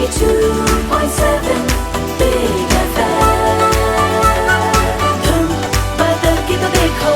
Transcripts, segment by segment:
92.7 Big FM. धुन बदल के तो देखो.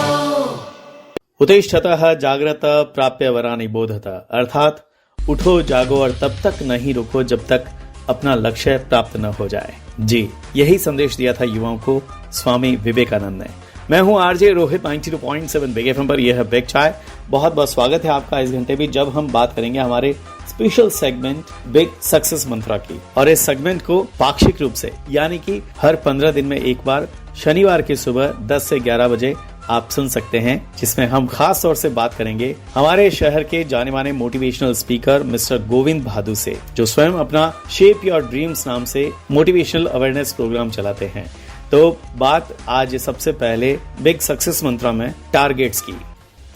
उत्तिष्ठतः जाग्रत प्राप्य वरानि बोधत, अर्थात उठो जागो और तब तक नहीं रुको जब तक अपना लक्ष्य प्राप्त न हो जाए। जी, यही संदेश दिया था युवाओं को स्वामी विवेकानंद ने। मैं हूं आरजे रोहित 92.7 बिग एफएम पर। यह है बिग चाय। बहुत बहुत स्वागत है आपका इस घंटे में, जब हम बात करेंगे हमारे स्पेशल सेगमेंट बिग सक्सेस मंत्रा की। और इस सेगमेंट को पाक्षिक रूप से यानी कि हर 15 दिन में एक बार शनिवार की सुबह 10 से 11 बजे आप सुन सकते हैं, जिसमें हम खास तौर से बात करेंगे हमारे शहर के जाने माने motivational speaker mister Govind Bhadu से, जो स्वयं अपना शेप योर ड्रीम्स नाम से मोटिवेशनल अवेयरनेस प्रोग्राम चलाते हैं। तो बात आज सबसे पहले बिग सक्सेस मंत्रा में टारगेट्स की।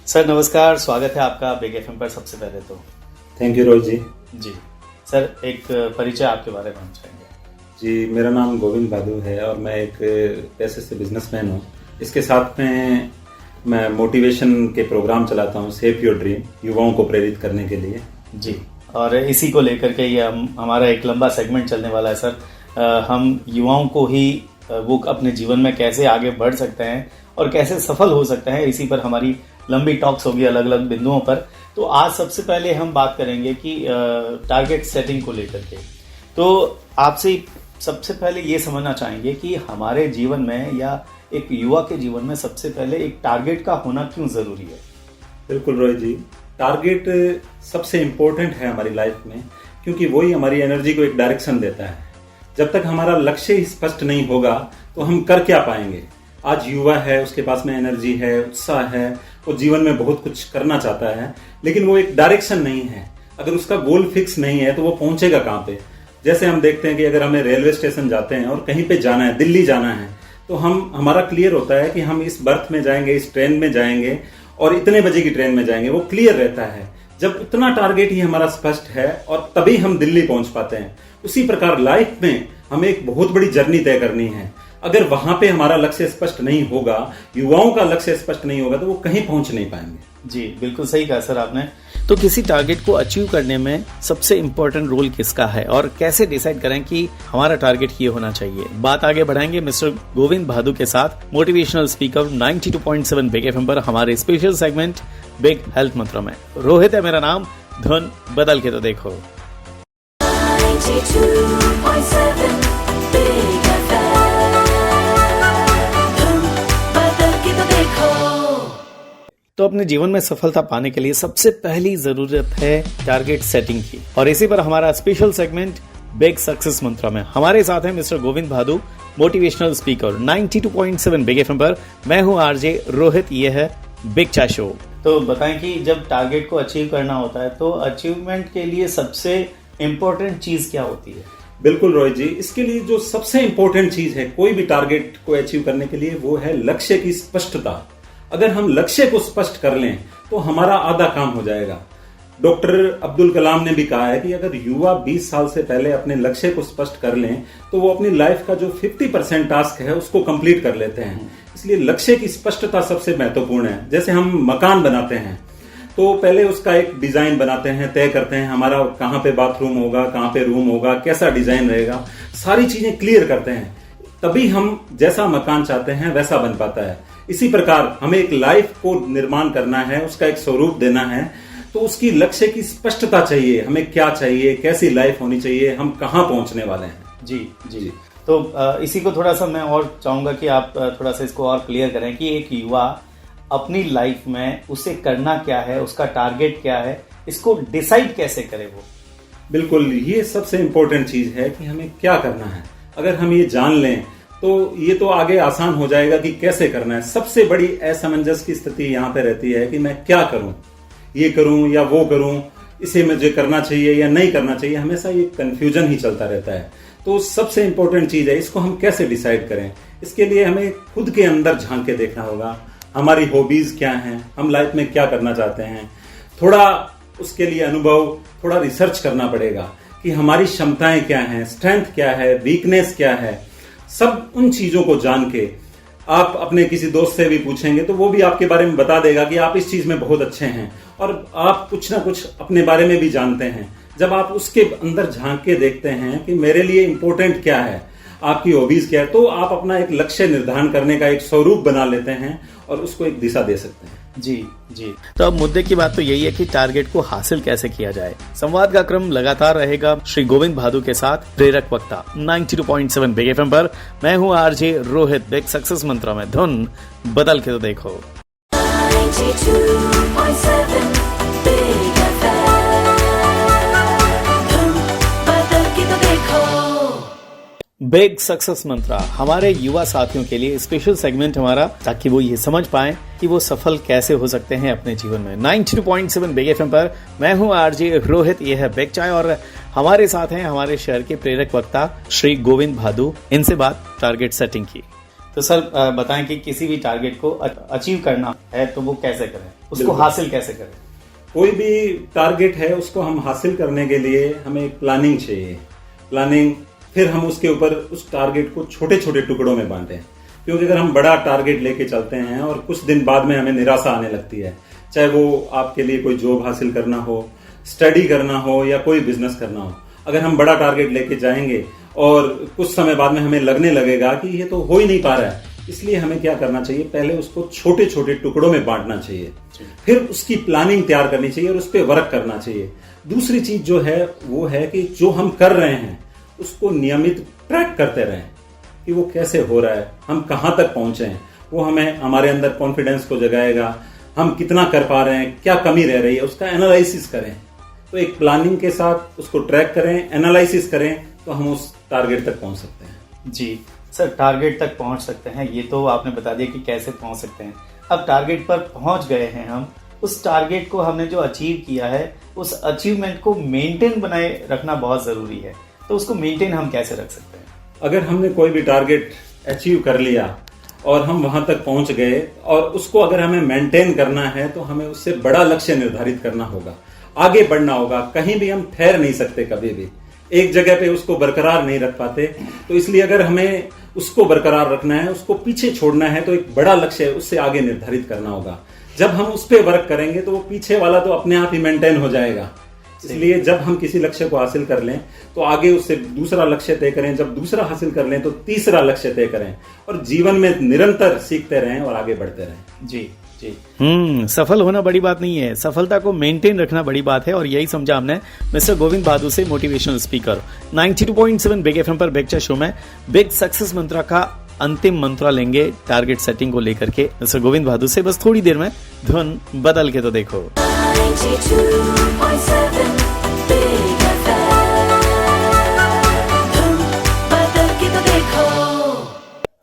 सर नमस्कार, स्वागत है आपका बिग एफएम पर। सबसे पहले तो थैंक यू रोहित जी। जी सर, एक परिचय आपके बारे में हम चाहेंगे। जी, मेरा नाम गोविंद भादु है और मैं एक पैसे से बिजनेसमैन हूँ। इसके साथ में मैं मोटिवेशन के प्रोग्राम चलाता हूँ, सेव योर ड्रीम, युवाओं को प्रेरित करने के लिए। जी, और इसी को लेकर के ये हमारा एक लंबा सेगमेंट चलने वाला है सर। हम युवाओं को ही वो अपने जीवन में कैसे आगे बढ़ सकते हैं और कैसे सफल हो सकते हैं, इसी पर हमारी लंबी टॉक्स होगी अलग अलग बिंदुओं पर। तो आज सबसे पहले हम बात करेंगे कि टारगेट सेटिंग को लेकर के। तो आपसे सबसे पहले ये समझना चाहेंगे कि हमारे जीवन में या एक युवा के जीवन में सबसे पहले एक टारगेट का होना क्यों जरूरी है? बिल्कुल रोहित जी, टारगेट सबसे इम्पोर्टेंट है हमारी लाइफ में, क्योंकि वही हमारी एनर्जी को एक डायरेक्शन देता है। जब तक हमारा लक्ष्य ही स्पष्ट नहीं होगा तो हम कर क्या पाएंगे। आज युवा है, उसके पास में एनर्जी है, उत्साह है, वो जीवन में बहुत कुछ करना चाहता है, लेकिन वो एक डायरेक्शन नहीं है। अगर उसका गोल फिक्स नहीं है तो वो पहुंचेगा कहाँ पे। जैसे हम देखते हैं कि अगर हमें रेलवे स्टेशन जाते हैं और कहीं पे जाना है, दिल्ली जाना है, तो हमारा क्लियर होता है कि हम इस बर्थ में जाएंगे, इस ट्रेन में जाएंगे और इतने बजे की ट्रेन में जाएंगे, वो क्लियर रहता है। जब उतना टारगेट ही हमारा स्पष्ट है और तभी हम दिल्ली पहुंच पाते हैं। उसी प्रकार लाइफ में हमें एक बहुत बड़ी जर्नी तय करनी है। अगर वहां पे हमारा लक्ष्य स्पष्ट नहीं होगा, युवाओं का लक्ष्य स्पष्ट नहीं होगा, तो वो कहीं पहुंच नहीं पाएंगे। जी बिल्कुल सही कहा सर आपने। तो किसी टारगेट को अचीव करने में सबसे इम्पोर्टेंट रोल किसका है और कैसे डिसाइड करें कि हमारा टारगेट ये होना चाहिए? बात आगे बढ़ाएंगे मिस्टर गोविंद भादु के साथ, मोटिवेशनल स्पीकर 92.7 बिग एफएम पर, हमारे स्पेशल सेगमेंट बिग हेल्थ मंत्र में। रोहित है मेरा नाम, धुन बदल के तो देखो। 92.7 Big FM. धुन बदल के तो देखो. तो अपने जीवन में सफलता पाने के लिए सबसे पहली जरूरत है टारगेट सेटिंग की, और इसी पर हमारा स्पेशल सेगमेंट बिग सक्सेस मंत्रा में हमारे साथ हैं मिस्टर गोविंद भादु, मोटिवेशनल स्पीकर 92.7 बिग एफएम पर। मैं हूं आरजे रोहित, ये है बिग चाय शो। तो बताएं कि जब टारगेट को अचीव करना होता है तो अचीवमेंट के लिए सबसे इम्पोर्टेंट चीज क्या होती है? बिल्कुल रोहित जी, इसके लिए जो सबसे इम्पोर्टेंट चीज है कोई भी टारगेट को अचीव करने के लिए, वो है लक्ष्य की स्पष्टता। अगर हम लक्ष्य को स्पष्ट कर लें तो हमारा आधा काम हो जाएगा। डॉक्टर अब्दुल कलाम ने भी कहा है कि अगर युवा 20 साल से पहले अपने लक्ष्य को स्पष्ट कर लें तो वो अपनी लाइफ का जो 50% टास्क है उसको कंप्लीट कर लेते हैं। इसलिए लक्ष्य की स्पष्टता सबसे महत्वपूर्ण है। जैसे हम मकान बनाते हैं तो पहले उसका एक डिजाइन बनाते हैं, तय करते हैं हमारा कहाँ पे बाथरूम होगा, कहाँ पे रूम होगा, कैसा डिजाइन रहेगा, सारी चीजें क्लियर करते हैं, तभी हम जैसा मकान चाहते हैं वैसा बन पाता है। इसी प्रकार हमें एक लाइफ को निर्माण करना है, उसका एक स्वरूप देना है, तो उसकी लक्ष्य की स्पष्टता चाहिए। हमें क्या चाहिए, कैसी लाइफ होनी चाहिए, हम कहाँ पहुंचने वाले हैं। जी जी। तो इसी को थोड़ा सा मैं और चाहूंगा कि आप थोड़ा सा इसको और क्लियर करें कि एक युवा अपनी लाइफ में उसे करना क्या है, उसका टारगेट क्या है, इसको डिसाइड कैसे करे वो? बिल्कुल, ये सबसे इंपॉर्टेंट चीज है कि हमें क्या करना है। अगर हम ये जान लें तो ये तो आगे आसान हो जाएगा कि कैसे करना है। सबसे बड़ी असमंजस की स्थिति यहाँ पे रहती है कि मैं क्या करूं, ये करूं या वो करूं, इसे मुझे करना चाहिए या नहीं करना चाहिए, हमेशा ये कंफ्यूजन ही चलता रहता है। तो सबसे इंपॉर्टेंट चीज है, इसको हम कैसे डिसाइड करें। इसके लिए हमें खुद के अंदर झांक के देखना होगा, हमारी हॉबीज क्या हैं, हम लाइफ में क्या करना चाहते हैं। थोड़ा उसके लिए अनुभव, थोड़ा रिसर्च करना पड़ेगा कि हमारी क्षमताएं क्या हैं, स्ट्रेंथ क्या है, वीकनेस क्या है। सब उन चीजों को जान के आप अपने किसी दोस्त से भी पूछेंगे तो वो भी आपके बारे में बता देगा कि आप इस चीज में बहुत अच्छे हैं और आप कुछ ना कुछ अपने बारे में भी जानते हैं। जब आप उसके अंदर झांक के देखते हैं कि मेरे लिए इंपॉर्टेंट क्या है, आपकी हॉबीज क्या है, तो आप अपना एक लक्ष्य निर्धारण करने का एक स्वरूप बना लेते हैं और उसको एक दिशा दे सकते हैं। जी जी। तो अब मुद्दे की बात तो यही है कि टारगेट को हासिल कैसे किया जाए। संवाद का क्रम लगातार रहेगा श्री गोविंद भादु के साथ, प्रेरक वक्ता 92.7 बिग एफएम पर। मैं हूँ आरजे रोहित। बिग सक्सेस मंत्रा में धुन बदल के तो देखो। 92.7 Big FM, धुन बदल के तो देखो। बिग सक्सेस मंत्रा हमारे युवा साथियों के लिए स्पेशल सेगमेंट हमारा, ताकि वो ये समझ पाएं कि वो सफल कैसे हो सकते हैं अपने जीवन में। 92.7 बिग एफएम पर मैं हूं आरजे रोहित, ये है बिग चाय और हमारे साथ हैं हमारे शहर के प्रेरक वक्ता श्री गोविंद भादु। इनसे बात टारगेट सेटिंग की। तो सर बताएं कि किसी भी टारगेट को अचीव करना है तो वो कैसे करें, उसको हासिल कैसे करें। कोई भी टारगेट है उसको हम हासिल करने के लिए हमें एक प्लानिंग चाहिए। प्लानिंग, फिर हम उसके ऊपर उस टारगेट को छोटे छोटे टुकड़ों में बांटें, क्योंकि अगर हम बड़ा टारगेट लेके चलते हैं और कुछ दिन बाद में हमें निराशा आने लगती है, चाहे वो आपके लिए कोई जॉब हासिल करना हो, स्टडी करना हो या कोई बिजनेस करना हो। अगर हम बड़ा टारगेट लेके जाएंगे और कुछ समय बाद में हमें लगने लगेगा कि ये तो हो ही नहीं पा रहा है, इसलिए हमें क्या करना चाहिए, पहले उसको छोटे छोटे टुकड़ों में बांटना चाहिए, फिर उसकी प्लानिंग तैयार करनी चाहिए और उस पर वर्क करना चाहिए। दूसरी चीज जो है वो है कि जो हम कर रहे हैं उसको नियमित ट्रैक करते रहें कि वो कैसे हो रहा है, हम कहाँ तक पहुंचे हैं। वो हमें हमारे अंदर कॉन्फिडेंस को जगाएगा, हम कितना कर पा रहे हैं, क्या कमी रह रही है, उसका एनालिसिस करें। तो एक प्लानिंग के साथ उसको ट्रैक करें, एनालिसिस करें, तो हम उस टारगेट तक पहुंच सकते हैं। जी सर, टारगेट तक पहुंच सकते हैं, ये तो आपने बता दिया कि कैसे पहुंच सकते हैं। अब टारगेट पर पहुंच गए हैं हम, उस टारगेट को हमने जो अचीव किया है, उस अचीवमेंट को मेंटेन बनाए रखना बहुत जरूरी है। तो उसको मेंटेन हम कैसे रख सकते हैं? अगर हमने कोई भी टारगेट अचीव कर लिया और हम वहां तक पहुंच गए और उसको अगर हमें मेंटेन करना है तो हमें उससे बड़ा लक्ष्य निर्धारित करना होगा, आगे बढ़ना होगा। कहीं भी हम ठहर नहीं सकते, कभी भी एक जगह पे उसको बरकरार नहीं रख पाते। तो इसलिए अगर हमें उसको बरकरार रखना है, उसको पीछे छोड़ना है, तो एक बड़ा लक्ष्य है उससे आगे निर्धारित करना होगा। जब हम उस पर वर्क करेंगे तो वो पीछे वाला तो अपने आप ही मेंटेन हो जाएगा। इसलिए जब हम किसी लक्ष्य को हासिल कर लें तो आगे उससे दूसरा लक्ष्य तय करें, जब दूसरा हासिल कर लें तो तीसरा लक्ष्य तय करें और जीवन में निरंतर सीखते रहें और आगे बढ़ते रहें। जी जी। सफल होना बड़ी बात नहीं है, सफलता को मेंटेन रखना बड़ी बात है। और यही समझा हमने मिस्टर गोविंद भादु से, मोटिवेशनल स्पीकर। 92.7 बिग एफएम पर बिग चा शो में बिग सक्सेस मंत्रा का अंतिम मंत्रा लेंगे टारगेट सेटिंग को लेकर के मिस्टर गोविंद भादु से, बस थोड़ी देर में। धुन बदल के तो देखो। 92.7 Big FM, धुन बदल के तो देखो।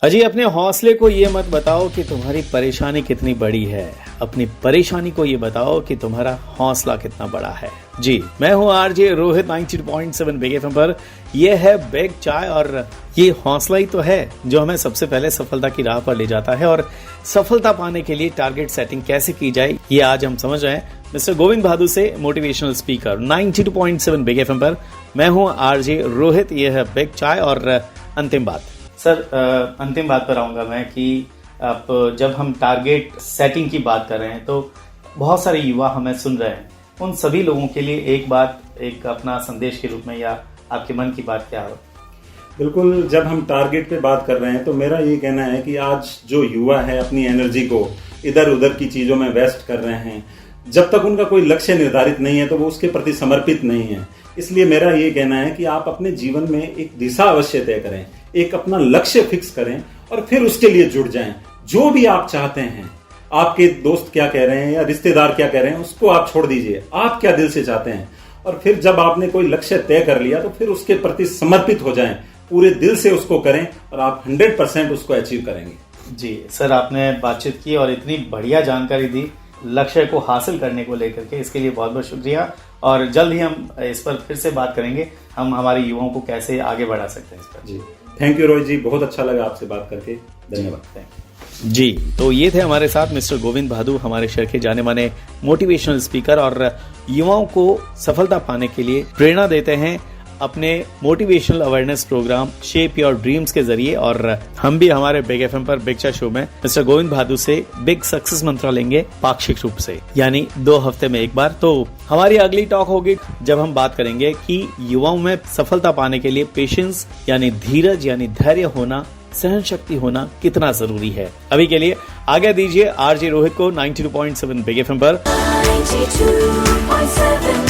अजी, अपने हौसले को ये मत बताओ कि तुम्हारी परेशानी कितनी बड़ी है, अपनी परेशानी को ये बताओ कि तुम्हारा हौसला कितना बड़ा है। जी, मैं हूँ आरजे रोहित 92.7 बिग एफएम पर। यह है बिग चाय और ये हौसला ही तो है जो हमें सबसे पहले सफलता की राह पर ले जाता है। और सफलता पाने के लिए टारगेट सेटिंग कैसे की जाए, ये आज हम समझ रहे हैं मिस्टर गोविंद भादु से, मोटिवेशनल स्पीकर। 92.7 बिग एफएम पर मैं हूँ आरजे रोहित, यह है बिग चाय और अंतिम बात। सर, अंतिम बात पर आऊंगा मैं कि आप जब हम टारगेट सेटिंग की बात कर रहे हैं तो बहुत सारे युवा हमें सुन रहे हैं, उन सभी लोगों के लिए एक बात, एक अपना संदेश के रूप में या आपके मन की बात क्या हो? बिल्कुल, जब हम टारगेट पे बात कर रहे हैं तो मेरा ये कहना है कि आज जो युवा है अपनी एनर्जी को इधर उधर की चीजों में वेस्ट कर रहे हैं। जब तक उनका कोई लक्ष्य निर्धारित नहीं है तो वो उसके प्रति समर्पित नहीं है। इसलिए मेरा ये कहना है कि आप अपने जीवन में एक दिशा अवश्य तय करें, एक अपना लक्ष्य फिक्स करें और फिर उसके लिए जुड़ जाएं। जो भी आप चाहते हैं, आपके दोस्त क्या कह रहे हैं या रिश्तेदार क्या कह रहे हैं, उसको आप छोड़ दीजिए। आप क्या दिल से चाहते हैं, और फिर जब आपने कोई लक्ष्य तय कर लिया तो फिर उसके प्रति समर्पित हो जाएं, पूरे दिल से उसको करें और आप 100% उसको अचीव करेंगे। जी सर, आपने बातचीत की और इतनी बढ़िया जानकारी दी लक्ष्य को हासिल करने को लेकर के, इसके लिए बहुत बहुत शुक्रिया। और जल्द ही हम इस पर फिर से बात करेंगे, हम हमारे युवाओं को कैसे आगे बढ़ा सकते हैं इस पर। जी, थैंक यू रोहित जी, बहुत अच्छा लगा आपसे बात करके, धन्यवाद। थैंक यू जी। तो ये थे हमारे साथ मिस्टर गोविंद भादु, हमारे शहर के जाने माने मोटिवेशनल स्पीकर और युवाओं को सफलता पाने के लिए प्रेरणा देते हैं अपने motivational awareness program shape your dreams के जरिए, और हम भी हमारे बिग एफएम पर बिग चर्चा शो में मिस्टर गोविंद भादु से बिग सक्सेस मंत्र लेंगे पाक्षिक रूप से, यानी 2 हफ्ते में एक बार। तो हमारी अगली टॉक होगी जब हम बात करेंगे कि युवाओं में सफलता पाने के लिए पेशेंस यानी धीरज यानी धैर्य होना, सहन शक्ति होना कितना जरूरी है। अभी के लिए आगे दीजिए आरजे रोहित को 92.7 बिग एफएम पर। 92.7